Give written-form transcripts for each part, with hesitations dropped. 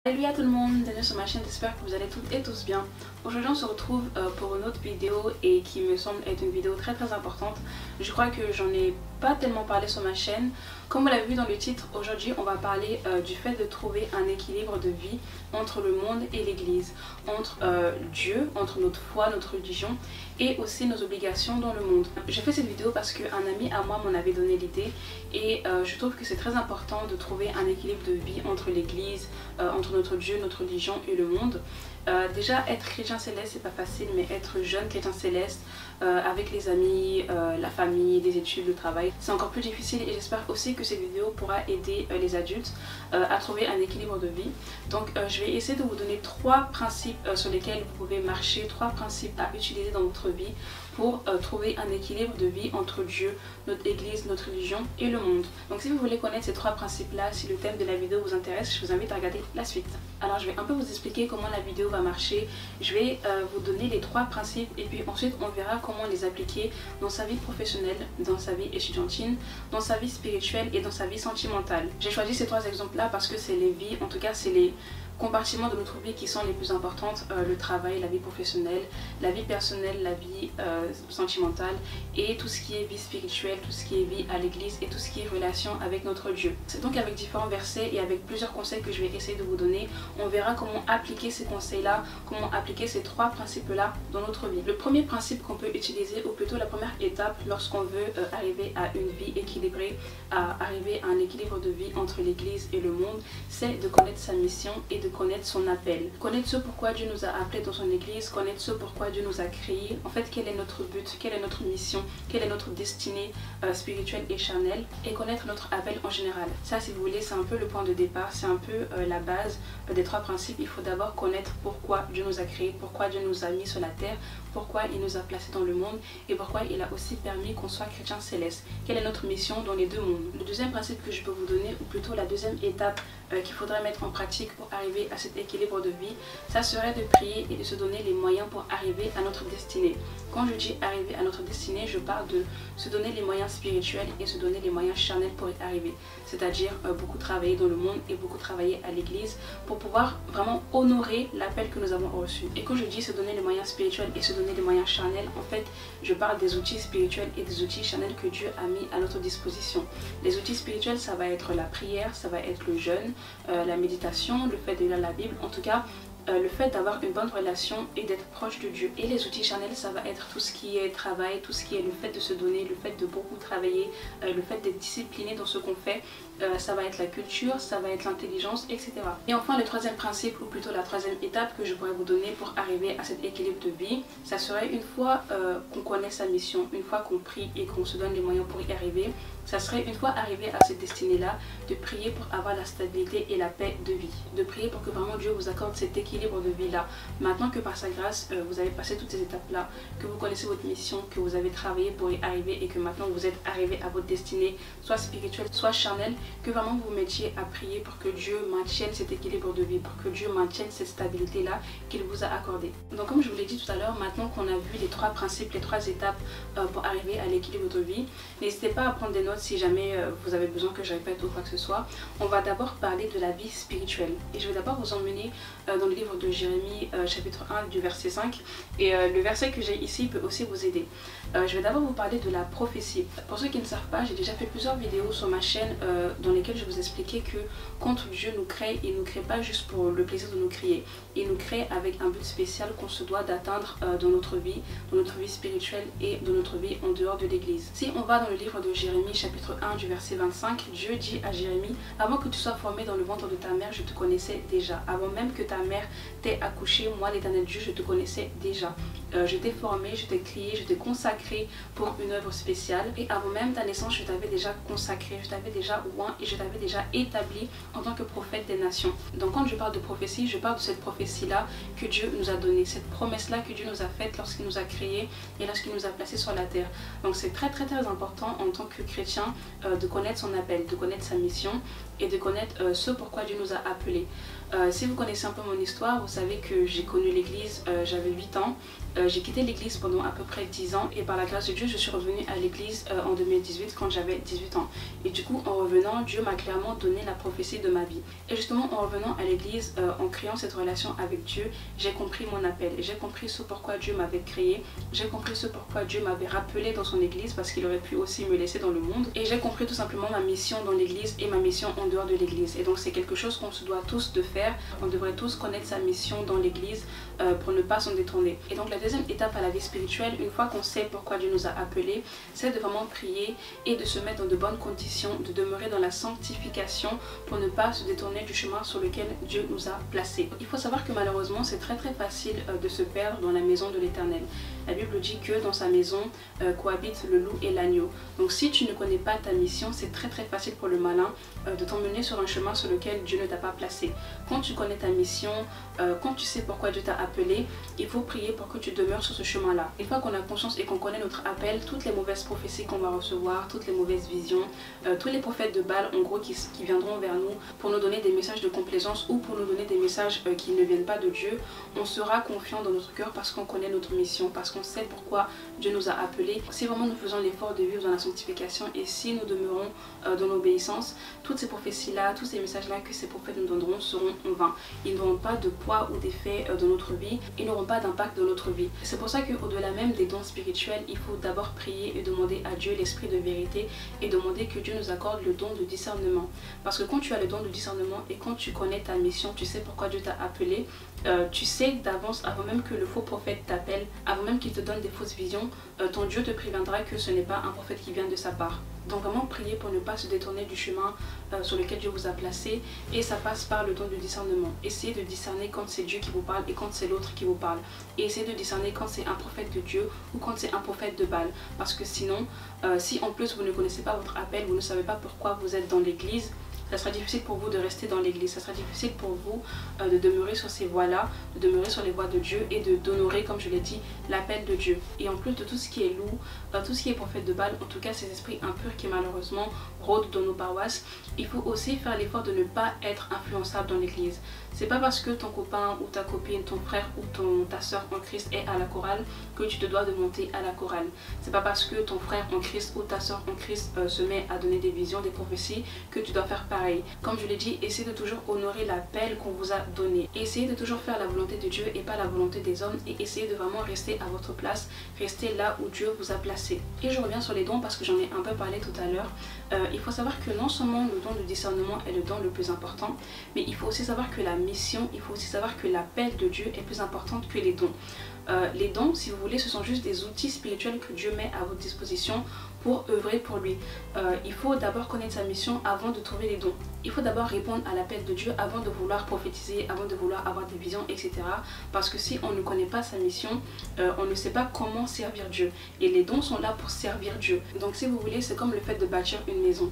Salut à tout le monde, bienvenue sur ma chaîne, j'espère que vous allez toutes et tous bien. Aujourd'hui on se retrouve pour une autre vidéo et qui me semble être une vidéo très importante. Je crois que j'en ai pas tellement parlé sur ma chaîne. Comme vous l'avez vu dans le titre, aujourd'hui on va parler du fait de trouver un équilibre de vie entre le monde et l'église, entre Dieu, entre notre foi, notre religion et aussi nos obligations dans le monde. J'ai fait cette vidéo parce qu'un ami à moi m'en avait donné l'idée et je trouve que c'est très important de trouver un équilibre de vie entre l'église, entre notre Dieu, notre religion et le monde. Déjà être chrétien céleste c'est pas facile, mais être jeune chrétien céleste avec les amis, la famille, les études, le travail, c'est encore plus difficile et j'espère aussi que cette vidéo pourra aider les adultes à trouver un équilibre de vie. Donc je vais essayer de vous donner 3 principes sur lesquels vous pouvez marcher, 3 principes à utiliser dans votre vie pour trouver un équilibre de vie entre Dieu, notre église, notre religion et le monde. Donc si vous voulez connaître ces 3 principes là, si le thème de la vidéo vous intéresse, je vous invite à regarder la suite. Alors je vais un peu vous expliquer comment la vidéo va marcher. Je vais vous donner les 3 principes et puis ensuite on verra comment les appliquer dans sa vie professionnelle, dans sa vie étudiantine, dans sa vie spirituelle et dans sa vie sentimentale. J'ai choisi ces 3 exemples là parce que c'est les vies, en tout cas c'est les compartiments de notre vie qui sont les plus importantes, le travail, la vie professionnelle, la vie personnelle, la vie sentimentale et tout ce qui est vie spirituelle, tout ce qui est vie à l'église et tout ce qui est relation avec notre Dieu. C'est donc avec différents versets et avec plusieurs conseils que je vais essayer de vous donner, on verra comment appliquer ces conseils là, comment appliquer ces 3 principes là dans notre vie. Le premier principe qu'on peut utiliser, ou plutôt la première étape lorsqu'on veut arriver à une vie équilibrée, à arriver à un équilibre de vie entre l'église et le monde, c'est de connaître sa mission et de connaître son appel. Connaître ce pourquoi Dieu nous a appelés dans son église, connaître ce pourquoi Dieu nous a créés. En fait, quel est notre but, quelle est notre mission, quelle est notre destinée spirituelle et charnelle, et connaître notre appel en général. Ça, si vous voulez, c'est un peu le point de départ, c'est un peu la base des 3 principes. Il faut d'abord connaître pourquoi Dieu nous a créés, pourquoi Dieu nous a mis sur la terre, pourquoi il nous a placés dans le monde et pourquoi il a aussi permis qu'on soit chrétien céleste. Quelle est notre mission dans les 2 mondes. Le deuxième principe que je peux vous donner, ou plutôt la deuxième étape qu'il faudrait mettre en pratique pour arriver à cet équilibre de vie, ça serait de prier et de se donner les moyens pour arriver à notre destinée. Quand je dis arriver à notre destinée, je parle de se donner les moyens spirituels et se donner les moyens charnels pour y arriver. C'est-à-dire beaucoup travailler dans le monde et beaucoup travailler à l'église pour pouvoir vraiment honorer l'appel que nous avons reçu. Et quand je dis se donner les moyens spirituels et se donner les moyens charnels, en fait, je parle des outils spirituels et des outils charnels que Dieu a mis à notre disposition. Les outils spirituels, ça va être la prière, ça va être le jeûne, la méditation, le fait de lire la Bible, en tout cas le fait d'avoir une bonne relation et d'être proche de Dieu. Et les outils charnels, ça va être tout ce qui est travail, tout ce qui est le fait de se donner, le fait de beaucoup travailler, le fait d'être discipliné dans ce qu'on fait, ça va être la culture, ça va être l'intelligence, etc. Et enfin le 3e principe, ou plutôt la 3e étape que je pourrais vous donner pour arriver à cet équilibre de vie, ça serait une fois qu'on connaît sa mission, une fois qu'on prie et qu'on se donne les moyens pour y arriver, ça serait une fois arrivé à cette destinée-là, de prier pour avoir la stabilité et la paix de vie. De prier pour que vraiment Dieu vous accorde cet équilibre de vie-là. Maintenant que par sa grâce, vous avez passé toutes ces étapes-là, que vous connaissez votre mission, que vous avez travaillé pour y arriver et que maintenant vous êtes arrivé à votre destinée, soit spirituelle, soit charnelle, que vraiment vous mettiez à prier pour que Dieu maintienne cet équilibre de vie, pour que Dieu maintienne cette stabilité-là qu'il vous a accordée. Donc comme je vous l'ai dit tout à l'heure, maintenant qu'on a vu les 3 principes, les 3 étapes pour arriver à l'équilibre de vie, n'hésitez pas à prendre des notes si jamais vous avez besoin que je répète ou quoi que ce soit. On va d'abord parler de la vie spirituelle et je vais d'abord vous emmener dans le livre de Jérémie chapitre 1 du verset 5 et le verset que j'ai ici peut aussi vous aider. Je vais d'abord vous parler de la prophétie. Pour ceux qui ne savent pas, j'ai déjà fait plusieurs vidéos sur ma chaîne dans lesquelles je vous expliquais que quand Dieu nous crée, il ne nous crée pas juste pour le plaisir de nous créer. Il nous crée avec un but spécial qu'on se doit d'atteindre dans notre vie spirituelle et dans notre vie en dehors de l'église. Si on va dans le livre de Jérémie chapitre 1 du verset 25, Dieu dit à Jérémie: avant que tu sois formé dans le ventre de ta mère, je te connaissais déjà. Avant même que ta mère t'ait accouché, moi l'Éternel Dieu, je te connaissais déjà. Je t'ai formé, je t'ai créé, je t'ai consacré pour une œuvre spéciale. Et avant même ta naissance, je t'avais déjà consacré, je t'avais déjà oint et je t'avais déjà établi en tant que prophète des nations. Donc quand je parle de prophétie, je parle de cette prophétie-là que Dieu nous a donnée, cette promesse-là que Dieu nous a faite lorsqu'il nous a créés et lorsqu'il nous a placés sur la terre. Donc c'est très important en tant que chrétien de connaître son appel, de connaître sa mission et de connaître ce pourquoi Dieu nous a appelés. Si vous connaissez un peu mon histoire, vous savez que j'ai connu l'église, j'avais 8 ans. J'ai quitté l'église pendant à peu près 10 ans et par la grâce de Dieu je suis revenue à l'église en 2018 quand j'avais 18 ans. Et du coup en revenant, Dieu m'a clairement donné la prophétie de ma vie. Et justement en revenant à l'église, en créant cette relation avec Dieu, j'ai compris mon appel. J'ai compris ce pourquoi Dieu m'avait créé. J'ai compris ce pourquoi Dieu m'avait rappelé dans son église, parce qu'il aurait pu aussi me laisser dans le monde. Et j'ai compris tout simplement ma mission dans l'église et ma mission en dehors de l'église. Et donc c'est quelque chose qu'on se doit tous de faire. On devrait tous connaître sa mission dans l'église pour ne pas s'en détourner. Et donc la deuxième étape à la vie spirituelle, une fois qu'on sait pourquoi Dieu nous a appelés, c'est de vraiment prier et de se mettre dans de bonnes conditions, de demeurer dans la sanctification pour ne pas se détourner du chemin sur lequel Dieu nous a placés. Il faut savoir que malheureusement c'est très facile de se perdre dans la maison de l'Éternel. La Bible dit que dans sa maison cohabitent le loup et l'agneau. Donc si tu ne connais pas ta mission, c'est très facile pour le malin de t'emmener sur un chemin sur lequel Dieu ne t'a pas placé. Quand tu connais ta mission, quand tu sais pourquoi Dieu t'a appelé, il faut prier pour que tu demeures sur ce chemin-là. Une fois qu'on a conscience et qu'on connaît notre appel, toutes les mauvaises prophéties qu'on va recevoir, toutes les mauvaises visions, tous les prophètes de Baal en gros qui viendront vers nous pour nous donner des messages de complaisance ou pour nous donner des messages qui ne viennent pas de Dieu, on sera confiant dans notre cœur parce qu'on connaît notre mission, parce qu'on sait pourquoi Dieu nous a appelés. Si vraiment nous faisons l'effort de vivre dans la sanctification et si nous demeurons dans l'obéissance, toutes ces prophéties-là, tous ces messages-là que ces prophètes nous donneront seront en vain. Ils n'auront pas de poids ou d'effet dans notre vie, ils n'auront pas d'impact dans notre vie. C'est pour ça qu'au-delà même des dons spirituels, il faut d'abord prier et demander à Dieu l'esprit de vérité et demander que Dieu nous accorde le don de discernement. Parce que quand tu as le don de discernement et quand tu connais ta mission, tu sais pourquoi Dieu t'a appelé, tu sais d'avance, avant même que le faux prophète t'appelle, avant même qu'il te donne des fausses visions, ton Dieu te préviendra que ce n'est pas un prophète qui vient de sa part. Donc vraiment prier pour ne pas se détourner du chemin sur lequel Dieu vous a placé, et ça passe par le don de discernement. Essayez de discerner quand c'est Dieu qui vous parle et quand c'est l'autre qui vous parle. Et essayez de discerner quand c'est un prophète de Dieu ou quand c'est un prophète de Baal. Parce que sinon, si en plus vous ne connaissez pas votre appel, vous ne savez pas pourquoi vous êtes dans l'église, ça sera difficile pour vous de rester dans l'église, ça sera difficile pour vous de demeurer sur ces voies-là, de demeurer sur les voies de Dieu et d'honorer, comme je l'ai dit, l'appel de Dieu. Et en plus de tout ce qui est loup, tout ce qui est prophète de Baal, en tout cas ces esprits impurs qui malheureusement rôdent dans nos paroisses, il faut aussi faire l'effort de ne pas être influençable dans l'église. C'est pas parce que ton copain ou ta copine, ton frère ou ta soeur en Christ est à la chorale que tu te dois de monter à la chorale. C'est pas parce que ton frère en Christ ou ta soeur en Christ se met à donner des visions, des prophéties, que tu dois faire pareil. Comme je l'ai dit, essayez de toujours honorer l'appel qu'on vous a donné. Essayez de toujours faire la volonté de Dieu et pas la volonté des hommes, et essayez de vraiment rester à votre place, rester là où Dieu vous a placé. Et je reviens sur les dons parce que j'en ai un peu parlé tout à l'heure. Il faut savoir que non seulement le don de discernement est le don le plus important, mais il faut aussi savoir que la mission, il faut aussi savoir que l'appel de Dieu est plus important que les dons. Les dons, si vous voulez, ce sont juste des outils spirituels que Dieu met à votre disposition pour œuvrer pour lui. Il faut d'abord connaître sa mission avant de trouver les dons. Il faut d'abord répondre à l'appel de Dieu avant de vouloir prophétiser, avant de vouloir avoir des visions, etc. Parce que si on ne connaît pas sa mission, on ne sait pas comment servir Dieu. Et les dons sont là pour servir Dieu. Donc si vous voulez, c'est comme le fait de bâtir une maison.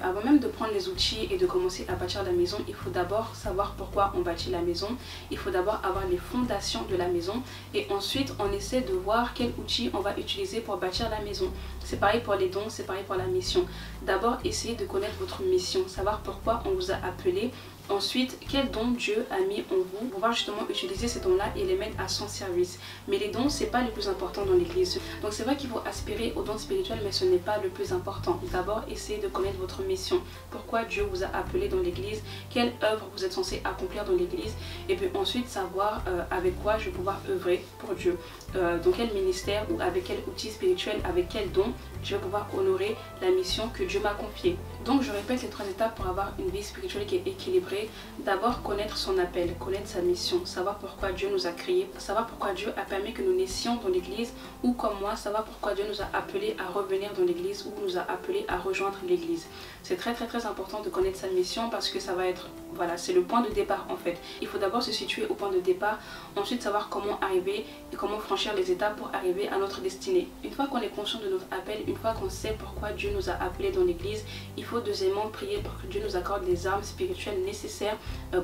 Avant même de prendre les outils et de commencer à bâtir la maison, il faut d'abord savoir pourquoi on bâtit la maison. Il faut d'abord avoir les fondations de la maison. Et ensuite, on essaie de voir quel outil on va utiliser pour bâtir la maison. C'est pareil pour les dons, c'est pareil pour la mission. D'abord, essayez de connaître votre mission, savoir pourquoi on vous a appelé. Ensuite, quel don Dieu a mis en vous pour pouvoir justement utiliser ces dons-là et les mettre à son service. Mais les dons, c'est pas le plus important dans l'église. Donc c'est vrai qu'il faut aspirer aux dons spirituels, mais ce n'est pas le plus important. D'abord, essayez de connaître votre mission. Pourquoi Dieu vous a appelé dans l'église, quelle œuvre vous êtes censé accomplir dans l'église. Et puis ensuite, savoir avec quoi je vais pouvoir œuvrer pour Dieu. Dans quel ministère ou avec quel outil spirituel, avec quel don je vais pouvoir honorer la mission que Dieu m'a confiée. Donc je répète les 3 étapes pour avoir une vie spirituelle qui est équilibrée. D'abord, connaître son appel, connaître sa mission, savoir pourquoi Dieu nous a créés, savoir pourquoi Dieu a permis que nous naissions dans l'église, ou comme moi, savoir pourquoi Dieu nous a appelés à revenir dans l'église ou nous a appelés à rejoindre l'église. C'est très important de connaître sa mission parce que ça va être, voilà, c'est le point de départ en fait. Il faut d'abord se situer au point de départ, ensuite savoir comment arriver et comment franchir les étapes pour arriver à notre destinée. Une fois qu'on est conscient de notre appel, une fois qu'on sait pourquoi Dieu nous a appelés dans l'église, il faut deuxièmement prier pour que Dieu nous accorde les armes spirituelles nécessaires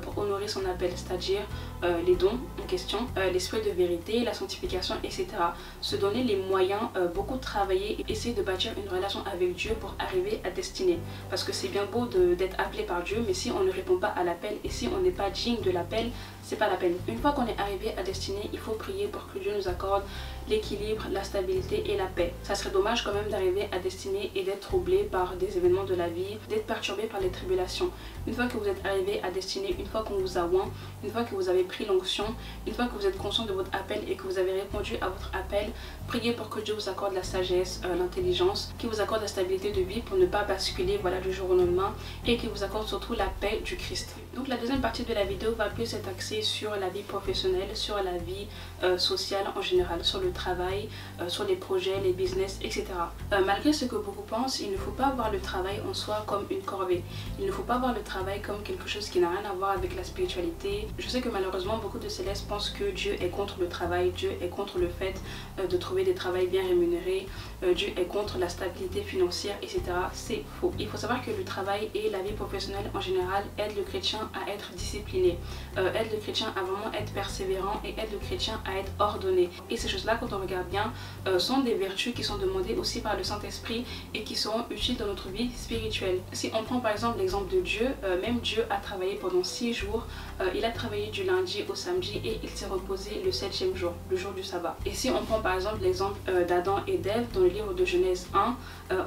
pour honorer son appel, c'est-à-dire les dons en question, l'esprit de vérité, la sanctification, etc. Se donner les moyens, beaucoup travailler et essayer de bâtir une relation avec Dieu pour arriver à destinée. Parce que c'est bien beau d'être appelé par Dieu, mais si on ne répond pas à l'appel, et si on n'est pas digne de l'appel, c'est pas la peine. Une fois qu'on est arrivé à destinée, il faut prier pour que Dieu nous accorde l'équilibre, la stabilité et la paix. Ça serait dommage quand même d'arriver à destinée et d'être troublé par des événements de la vie, d'être perturbé par les tribulations. Une fois que vous êtes arrivé à destinée, une fois qu'on vous a oint, une fois que vous avez pris l'onction, une fois que vous êtes conscient de votre appel et que vous avez répondu à votre appel, priez pour que Dieu vous accorde la sagesse, l'intelligence, qu'il vous accorde la stabilité de vie pour ne pas basculer voilà, du jour au lendemain, et qu'il vous accorde surtout la paix du Christ. Donc la deuxième partie de la vidéo va plus être axée sur la vie professionnelle, sur la vie sociale en général, sur le travail, sur les projets, les business, etc. Malgré ce que beaucoup pensent, il ne faut pas voir le travail en soi comme une corvée. Il ne faut pas voir le travail comme quelque chose qui n'a rien à voir avec la spiritualité. Je sais que malheureusement beaucoup de célestes pensent que Dieu est contre le travail, Dieu est contre le fait de trouver des travails bien rémunérés, Dieu est contre la stabilité financière, etc. C'est faux. Il faut savoir que le travail et la vie professionnelle en général aident le chrétien à être discipliné, aident le chrétien à vraiment être persévérant et aident le chrétien à être ordonné. Et ces choses-là, quand on regarde bien, sont des vertus qui sont demandées aussi par le Saint-Esprit et qui seront utiles dans notre vie spirituelle. Si on prend par exemple l'exemple de Dieu, même Dieu a travaillé pendant 6 jours, il a travaillé du lundi au samedi et il s'est reposé le 7e jour, le jour du sabbat. Et si on prend par exemple l'exemple d'Adam et d'Ève dans le livre de Genèse 1,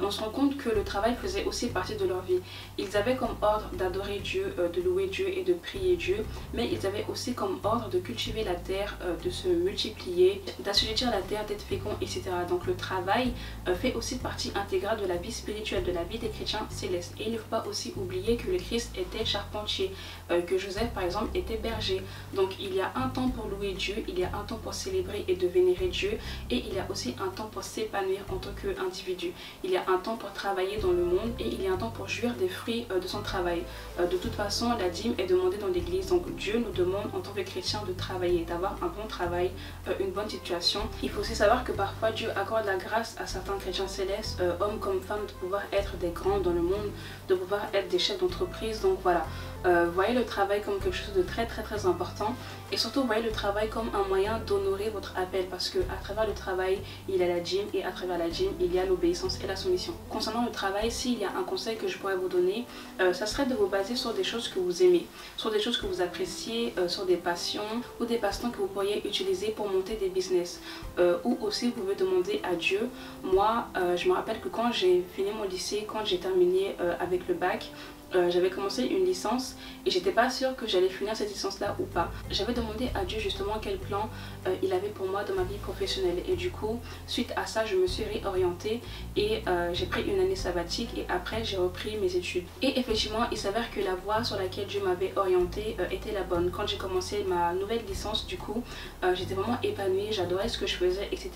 on se rend compte que le travail faisait aussi partie de leur vie. Ils avaient comme ordre d'adorer Dieu, de louer Dieu et de prier Dieu, mais ils avaient aussi comme ordre de cultiver la terre, de se multiplier, d'assujettir la terre, d'être fécond, etc. Donc le travail fait aussi partie intégrale de la vie spirituelle, de la vie des chrétiens célestes. Et il ne faut pas aussi oublier que le Christ était charpentier, que Joseph par exemple était berger. Donc il y a un temps pour louer Dieu, il y a un temps pour célébrer et de vénérer Dieu, et il y a aussi un temps pour s'épanouir en tant qu'individu. Il y a un temps pour travailler dans le monde et il y a un temps pour jouir des fruits de son travail. De toute façon, la dîme est demandée dans l'église, donc Dieu nous demande en tant que chrétiens de travailler, d'avoir un bon travail, une bonne situation. Il faut aussi savoir que parfois Dieu accorde la grâce à certains chrétiens célestes, hommes comme femmes, de pouvoir être des grands dans le monde, de pouvoir être des chefs d'entreprise. Donc voilà, voyez le travail comme quelque chose de très important, et surtout voyez le travail comme un moyen d'honorer votre appel, parce que à travers le travail il y a la dîme, et à travers la dîme il y a l'obéissance et la soumission. Concernant le travail, s'il y a un conseil que je pourrais vous donner, ça serait de vous baser sur des choses que vous aimez, sur des choses que vous appréciez, sur des passions ou des passe-temps que vous pourriez utiliser pour monter des business, ou aussi vous pouvez demander à Dieu. Moi je me rappelle que quand j'ai fini mon lycée, quand j'ai terminé avec le bac, j'avais commencé une licence et j'étais pas sûre que j'allais finir cette licence là ou pas. J'avais demandé à Dieu justement quel plan il avait pour moi dans ma vie professionnelle, et du coup suite à ça je me suis réorientée et j'ai pris une année sabbatique, et après j'ai repris mes études. Et effectivement il s'avère que la voie sur laquelle Dieu m'avait orientée était la bonne. Quand j'ai commencé ma nouvelle licence, du coup j'étais vraiment épanouie, j'adorais ce que je faisais, etc.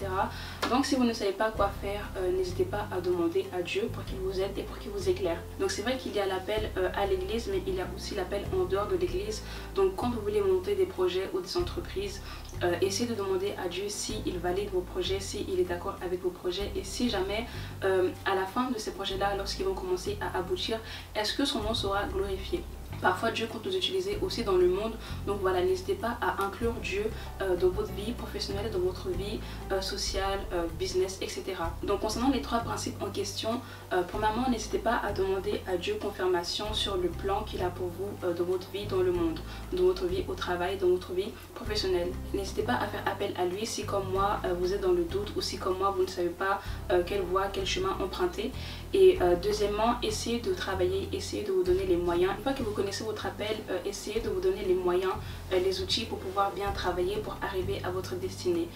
Donc si vous ne savez pas quoi faire, n'hésitez pas à demander à Dieu pour qu'il vous aide et pour qu'il vous éclaire. Donc c'est vrai qu'il y a l'appel à l'église, mais il y a aussi l'appel en dehors de l'église. Donc quand vous voulez monter des projets ou des entreprises, essayez de demander à Dieu s'il valide vos projets, s'il est d'accord avec vos projets, et si jamais à la fin de ces projets là, lorsqu'ils vont commencer à aboutir, est-ce que son nom sera glorifié. Parfois Dieu compte nous utiliser aussi dans le monde, donc voilà, n'hésitez pas à inclure Dieu dans votre vie professionnelle, dans votre vie sociale, business, etc. Donc concernant les 3 principes en question, premièrement n'hésitez pas à demander à Dieu confirmation sur le plan qu'il a pour vous dans votre vie dans le monde, dans votre vie au travail, dans votre vie professionnelle. N'hésitez pas à faire appel à lui si comme moi vous êtes dans le doute, ou si comme moi vous ne savez pas quelle voie, quel chemin emprunter. Et deuxièmement, essayez de travailler, essayez de vous donner les moyens. Une fois que vous connaissez votre appel, essayez de vous donner les moyens, les outils pour pouvoir bien travailler, pour arriver à votre destinée.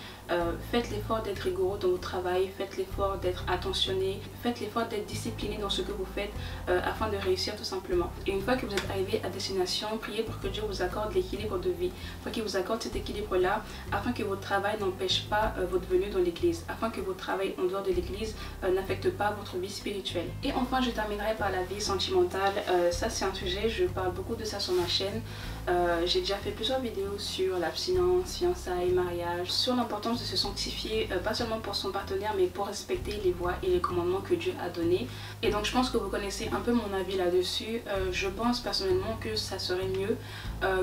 Faites l'effort d'être rigoureux dans votre travail, faites l'effort d'être attentionné, faites l'effort d'être discipliné dans ce que vous faites afin de réussir tout simplement. Et une fois que vous êtes arrivé à destination, priez pour que Dieu vous accorde l'équilibre de vie, pour qu'il vous accorde cet équilibre-là, afin que votre travail n'empêche pas votre venue dans l'église, afin que votre travail en dehors de l'église n'affecte pas votre vie spirituelle. Et enfin je terminerai par la vie sentimentale. Ça c'est un sujet, je parle beaucoup de ça sur ma chaîne. J'ai déjà fait plusieurs vidéos sur l'abstinence, fiançailles, mariage, sur l'importance de se sanctifier, pas seulement pour son partenaire mais pour respecter les voies et les commandements que Dieu a donnés. Et donc je pense que vous connaissez un peu mon avis là-dessus. Je pense personnellement que ça serait mieux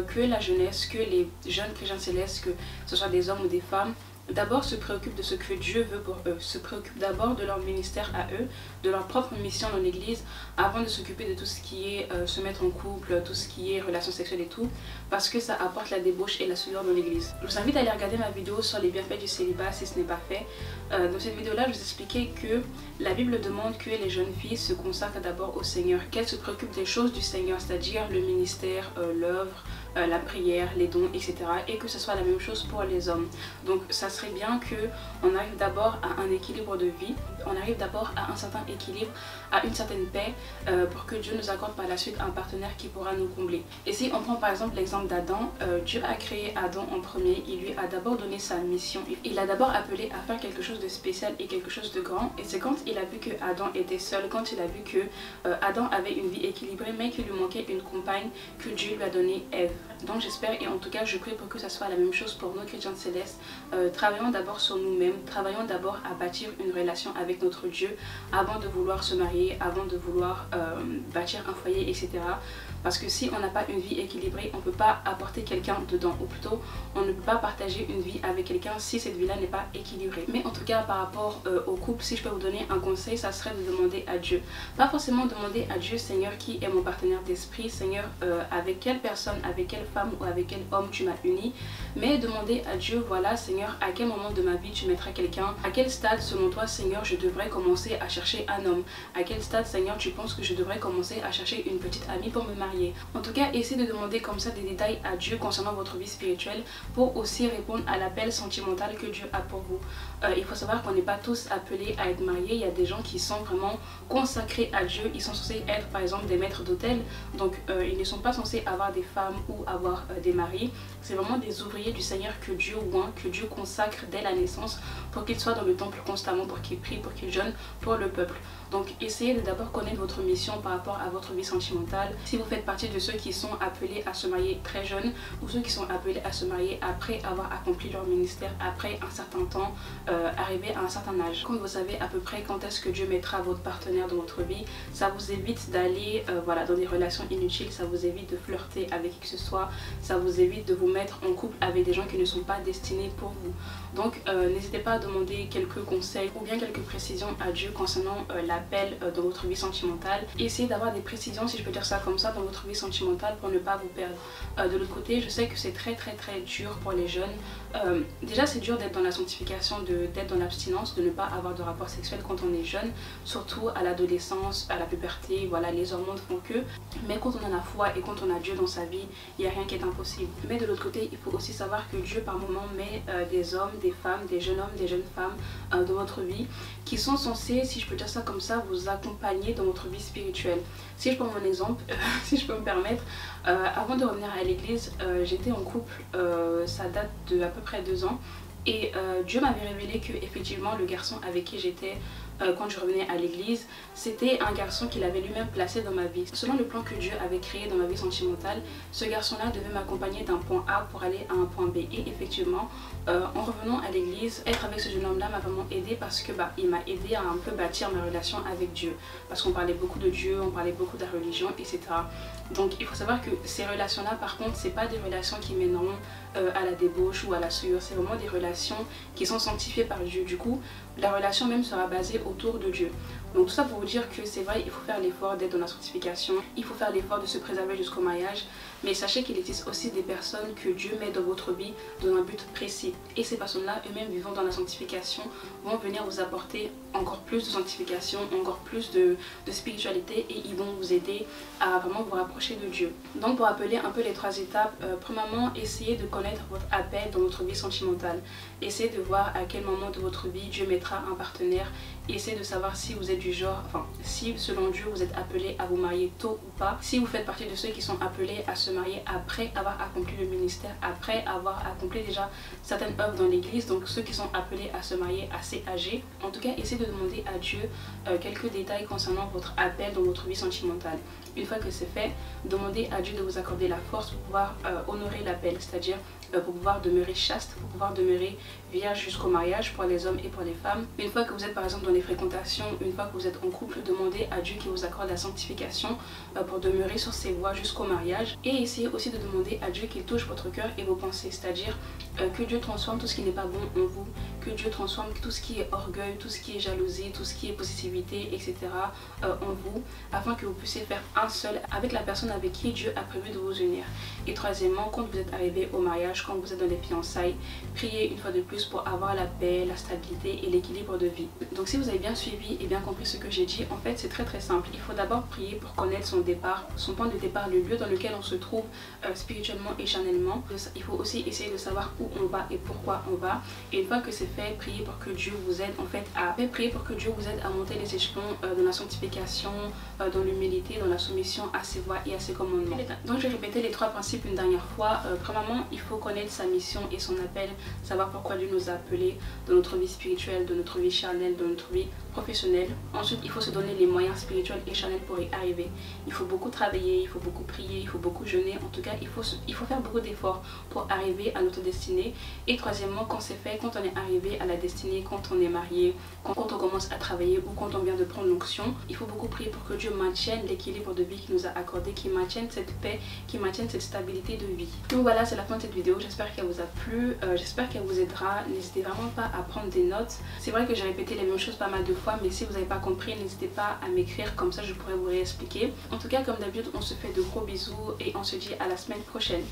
que la jeunesse, que les jeunes chrétiens célestes, que ce soit des hommes ou des femmes, d'abord se préoccupent de ce que Dieu veut pour eux, se préoccupent d'abord de leur ministère à eux, de leur propre mission dans l'église, avant de s'occuper de tout ce qui est se mettre en couple, tout ce qui est relations sexuelles et tout, parce que ça apporte la débauche et la souillure dans l'église. Je vous invite à aller regarder ma vidéo sur les bienfaits du célibat si ce n'est pas fait. Dans cette vidéo là je vous expliquais que la Bible demande que les jeunes filles se consacrent d'abord au Seigneur, qu'elles se préoccupent des choses du Seigneur, c'est-à-dire le ministère, l'œuvre, la prière, les dons, etc. Et que ce soit la même chose pour les hommes. Donc ça serait bien qu'on arrive d'abord à un équilibre de vie, on arrive d'abord à un certain équilibre, à une certaine paix, pour que Dieu nous accorde par la suite un partenaire qui pourra nous combler. Et si on prend par exemple l'exemple d'Adam, Dieu a créé Adam en premier, il lui a d'abord donné sa mission, il l'a d'abord appelé à faire quelque chose de spécial et quelque chose de grand. Et c'est quand il a vu que Adam était seul, quand il a vu que Adam avait une vie équilibrée mais qu'il lui manquait une compagne, que Dieu lui a donné Ève. Donc j'espère et en tout cas je prie pour que ça soit la même chose pour nos chrétiens célestes. Travaillons d'abord sur nous-mêmes, travaillons d'abord à bâtir une relation avec notre Dieu avant de vouloir se marier, avant de vouloir bâtir un foyer, etc. Parce que si on n'a pas une vie équilibrée, on ne peut pas apporter quelqu'un dedans, ou plutôt on ne peut pas partager une vie avec quelqu'un si cette vie-là n'est pas équilibrée. Mais en tout cas par rapport au couple, si je peux vous donner un conseil, ça serait de demander à Dieu. Pas forcément demander à Dieu, Seigneur, qui est mon partenaire d'esprit, Seigneur, avec quelle personne, avec quelle femme ou avec quel homme tu m'as uni, mais demander à Dieu, voilà Seigneur, à quel moment de ma vie tu mettras quelqu'un, à quel stade selon toi Seigneur je devrais commencer à chercher un homme, à quel stade Seigneur tu penses que je devrais commencer à chercher une petite amie pour me marier. En tout cas, essayez de demander comme ça des détails à Dieu concernant votre vie spirituelle pour aussi répondre à l'appel sentimental que Dieu a pour vous. Il faut savoir qu'on n'est pas tous appelés à être mariés. Il y a des gens qui sont vraiment consacrés à Dieu. Ils sont censés être par exemple des maîtres d'hôtel. Donc ils ne sont pas censés avoir des femmes ou avoir des maris. C'est vraiment des ouvriers du Seigneur que Dieu oint, que Dieu consacre dès la naissance pour qu'ils soient dans le temple constamment, pour qu'ils prient, pour qu'ils jeûnent pour le peuple. Donc essayez de d'abord connaître votre mission par rapport à votre vie sentimentale. Si vous faites partie de ceux qui sont appelés à se marier très jeunes ou ceux qui sont appelés à se marier après avoir accompli leur ministère, après un certain temps, arrivé à un certain âge. Quand vous savez à peu près quand est-ce que Dieu mettra votre partenaire dans votre vie, ça vous évite d'aller voilà, dans des relations inutiles, ça vous évite de flirter avec qui que ce soit, ça vous évite de vous mettre en couple avec des gens qui ne sont pas destinés pour vous. Donc n'hésitez pas à demander quelques conseils ou bien quelques précisions à Dieu concernant l'appel dans votre vie sentimentale. Essayez d'avoir des précisions, si je peux dire ça comme ça, dans votre vie sentimentale pour ne pas vous perdre. De l'autre côté, je sais que c'est très dur pour les jeunes. Déjà c'est dur d'être dans la sanctification, d'être dans l'abstinence, de ne pas avoir de rapport sexuel quand on est jeune, surtout à l'adolescence, à la puberté, voilà, les hormones font que. Mais quand on a la foi et quand on a Dieu dans sa vie, il n'y a rien qui est impossible. Mais de l'autre côté, il faut aussi savoir que Dieu par moment met des hommes, des femmes, des jeunes hommes, des jeunes femmes dans votre vie qui sont censés, si je peux dire ça comme ça, vous accompagner dans votre vie spirituelle. Si je prends mon exemple, si je peux me permettre, avant de revenir à l'église, j'étais en couple, ça date de à peu près 2 ans, et Dieu m'avait révélé que effectivement le garçon avec qui j'étais quand je revenais à l'église, c'était un garçon qu'il avait lui-même placé dans ma vie. Selon le plan que Dieu avait créé dans ma vie sentimentale, ce garçon-là devait m'accompagner d'un point A pour aller à un point B. Et effectivement, en revenant à l'église, être avec ce jeune homme-là m'a vraiment aidé parce que il m'a aidé à un peu bâtir ma relation avec Dieu. Parce qu'on parlait beaucoup de Dieu, on parlait beaucoup de la religion, etc. Donc il faut savoir que ces relations-là, par contre, c'est pas des relations qui mèneront à la débauche ou à la souillure. C'est vraiment des relations qui sont sanctifiées par Dieu. Du coup, la relation même sera basée autour de Dieu. Donc tout ça pour vous dire que c'est vrai, il faut faire l'effort d'être dans la sanctification, il faut faire l'effort de se préserver jusqu'au mariage, mais sachez qu'il existe aussi des personnes que Dieu met dans votre vie dans un but précis. Et ces personnes-là, eux-mêmes vivant dans la sanctification, vont venir vous apporter encore plus de sanctification, encore plus de spiritualité, et ils vont vous aider à vraiment vous rapprocher de Dieu. Donc pour appeler un peu les 3 étapes, premièrement, essayez de connaître votre appel dans votre vie sentimentale. Essayez de voir à quel moment de votre vie Dieu mettra un partenaire. Essayez de savoir si vous êtes du genre, enfin si selon Dieu vous êtes appelé à vous marier tôt ou pas. Si vous faites partie de ceux qui sont appelés à se marier après avoir accompli le ministère, après avoir accompli déjà certaines œuvres dans l'église, donc ceux qui sont appelés à se marier assez âgés. En tout cas, essayez de demander à Dieu quelques détails concernant votre appel dans votre vie sentimentale. Une fois que c'est fait, demandez à Dieu de vous accorder la force pour pouvoir honorer l'appel, c'est-à-dire pour pouvoir demeurer chaste, pour pouvoir demeurer vierge jusqu'au mariage pour les hommes et pour les femmes. Une fois que vous êtes par exemple dans les fréquentations, une fois fois que vous êtes en couple, demandez à Dieu qui vous accorde la sanctification pour demeurer sur ses voies jusqu'au mariage. Et essayez aussi de demander à Dieu qu'il touche votre cœur et vos pensées, c'est-à-dire que Dieu transforme tout ce qui n'est pas bon en vous, que Dieu transforme tout ce qui est orgueil, tout ce qui est jalousie, tout ce qui est possessivité, etc. En vous, afin que vous puissiez faire un seul avec la personne avec qui Dieu a prévu de vous unir. Et troisièmement, quand vous êtes arrivé au mariage, quand vous êtes dans les fiançailles, priez une fois de plus pour avoir la paix, la stabilité et l'équilibre de vie. Donc si vous avez bien suivi et bien compris ce que j'ai dit, en fait c'est très simple. Il faut d'abord prier pour connaître son départ, son point de départ, le lieu dans lequel on se trouve spirituellement et charnellement. Il faut aussi essayer de savoir où on va et pourquoi on va. Et une fois que c'est fait, priez pour que Dieu vous aide en fait prier pour que Dieu vous aide à monter les échelons dans la sanctification, dans l'humilité, dans la soumission à ses voies et à ses commandements. Donc je vais répéter les 3 principes une dernière fois. Premièrement, il faut connaître sa mission et son appel, savoir pourquoi Dieu nous a appelés dans notre vie spirituelle, dans notre vie charnelle, dans notre vie professionnelle. Ensuite, il faut se donner les moyens spirituels et charnels pour y arriver. Il faut beaucoup travailler, il faut beaucoup prier, il faut beaucoup jeûner. En tout cas, il faut faire beaucoup d'efforts pour arriver à notre destinée. Et troisièmement, quand c'est fait, quand on est arrivé à la destinée, quand on est marié, quand on commence à travailler ou quand on vient de prendre l'onction, il faut beaucoup prier pour que Dieu maintienne l'équilibre de vie qu'il nous a accordé, qu'il maintienne cette paix, qu'il maintienne cette stabilité de vie. Donc voilà, c'est la fin de cette vidéo. J'espère qu'elle vous a plu, j'espère qu'elle vous aidera. N'hésitez vraiment pas à prendre des notes. C'est vrai que j'ai répété les mêmes choses pas mal de fois, mais si vous n'avez pas compris, n'hésitez pas à m'écrire, comme ça je pourrais vous réexpliquer. En tout cas, comme d'habitude, on se fait de gros bisous et on se dit à la semaine prochaine.